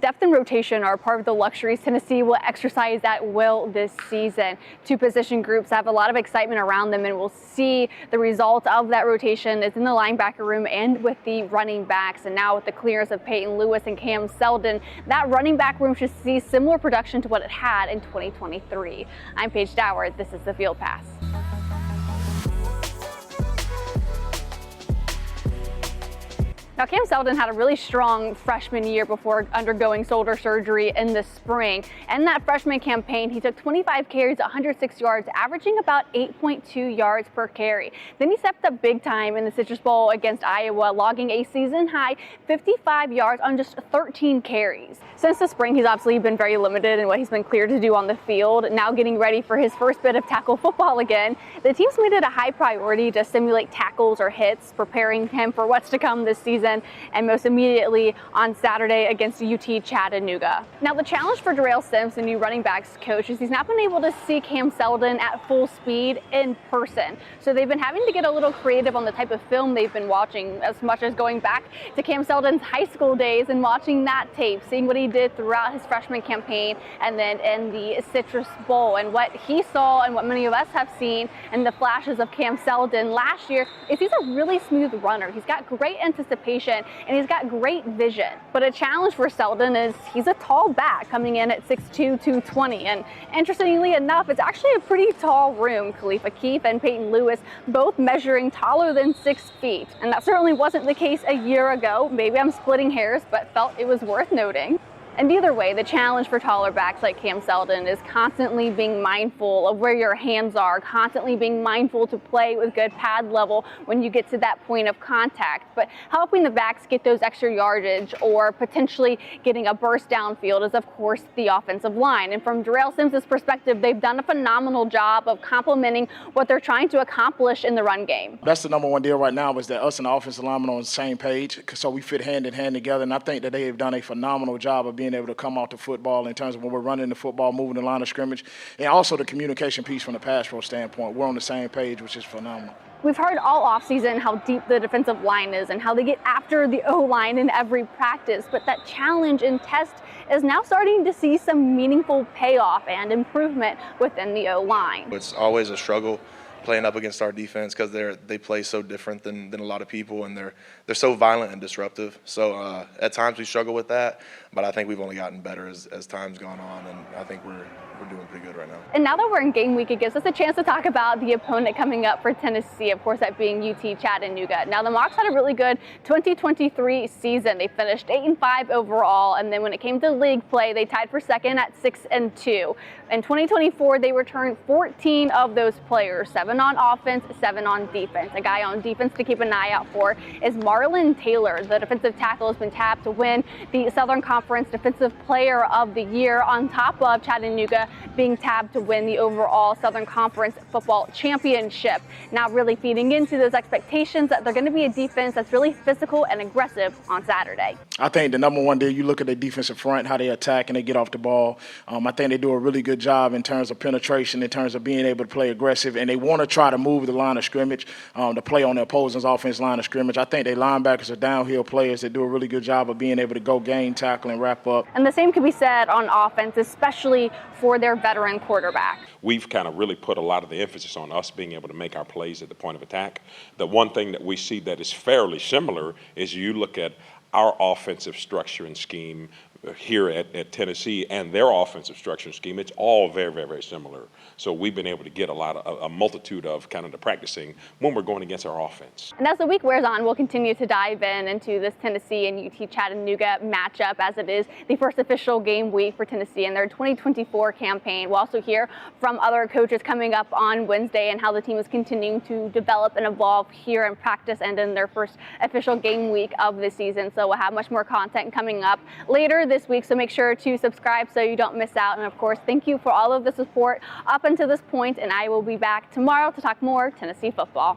Depth and rotation are part of the luxuries Tennessee will exercise at will this season. Two position groups have a lot of excitement around them, and we'll see the result of that rotation is in the linebacker room and with the running backs. And now with the clearance of Peyton Lewis and Cam Seldon, that running back room should see similar production to what it had in 2023. I'm Paige Dower. This is the Field Pass. Now, Cam Seldon had a really strong freshman year before undergoing shoulder surgery in the spring. In that freshman campaign, he took 25 carries, 106 yards, averaging about 8.2 yards per carry. Then he stepped up big time in the Citrus Bowl against Iowa, logging a season-high 55 yards on just 13 carries. Since the spring, he's obviously been very limited in what he's been cleared to do on the field. Now getting ready for his first bit of tackle football again, the team's made it a high priority to simulate tackles or hits, preparing him for what's to come this season, and most immediately on Saturday against UT Chattanooga. Now, the challenge for Darrell Sims, the new running backs coach, is he's not been able to see Cam Seldon at full speed in person. So they've been having to get a little creative on the type of film they've been watching, as much as going back to Cam Seldon's high school days and watching that tape, seeing what he did throughout his freshman campaign and then in the Citrus Bowl. And what he saw and what many of us have seen in the flashes of Cam Seldon last year is he's a really smooth runner. He's got great anticipation and he's got great vision. But a challenge for Seldon is he's a tall back coming in at 6'2", 220. And interestingly enough, it's actually a pretty tall room. Khalifa Keith and Peyton Lewis both measuring taller than 6 feet. And that certainly wasn't the case a year ago. Maybe I'm splitting hairs, but felt it was worth noting. And either way, the challenge for taller backs like Cam Seldon is constantly being mindful of where your hands are, constantly being mindful to play with good pad level when you get to that point of contact. But helping the backs get those extra yardage or potentially getting a burst downfield is, of course, the offensive line. And from Darrell Sims' perspective, they've done a phenomenal job of complementing what they're trying to accomplish in the run game. That's the number one deal right now, is that us and the offensive linemen are on the same page, so we fit hand in hand together. And I think that they have done a phenomenal job of being able to come out to football in terms of when we're running the football, moving the line of scrimmage, and also the communication piece from the pass pro standpoint. We're on the same page, which is phenomenal. We've heard all offseason how deep the defensive line is and how they get after the O-line in every practice, but that challenge and test is now starting to see some meaningful payoff and improvement within the O-line. It's always a struggle playing up against our defense because they play so different than a lot of people, and they're so violent and disruptive. So at times we struggle with that, but I think we've only gotten better as time's gone on, and I think we're doing pretty good right now. And now that we're in game week, it gives us a chance to talk about the opponent coming up for Tennessee, of course, that being UT Chattanooga. Now, the Mocs had a really good 2023 season. They finished 8-5 overall, and then when it came to league play, they tied for second at 6-2. In 2024, they returned 14 of those players, 7 on offense, 7 on defense. A guy on defense to keep an eye out for is Marlon Taylor. The defensive tackle has been tapped to win the Southern Conference Defensive Player of the Year, on top of Chattanooga being tabbed to win the overall Southern Conference Football Championship. Now really feeding into those expectations that they're going to be a defense that's really physical and aggressive on Saturday. I think the number one deal, you look at their defensive front, how they attack and they get off the ball. I think they do a really good job in terms of penetration, in terms of being able to play aggressive, and they want to try to move the line of scrimmage, to play on the opposing's offense line of scrimmage. I think their linebackers are downhill players that do a really good job of being able to go gain, tackle, and wrap up. And the same can be said on offense, especially for their veteran quarterback. We've kind of really put a lot of the emphasis on us being able to make our plays at the point of attack. The one thing that we see that is fairly similar is you look at our offensive structure and scheme here at Tennessee and their offensive structure and scheme. It's all very, very, very similar. So we've been able to get a multitude of kind of the practicing when we're going against our offense. And as the week wears on, we'll continue to dive into this Tennessee and UT Chattanooga matchup, as it is the first official game week for Tennessee in their 2024 campaign. We'll also hear from other coaches coming up on Wednesday and how the team is continuing to develop and evolve here in practice and in their first official game week of the season. So we'll have much more content coming up later this week, so make sure to subscribe so you don't miss out. And of course, thank you for all of the support up until this point, and I will be back tomorrow to talk more Tennessee football.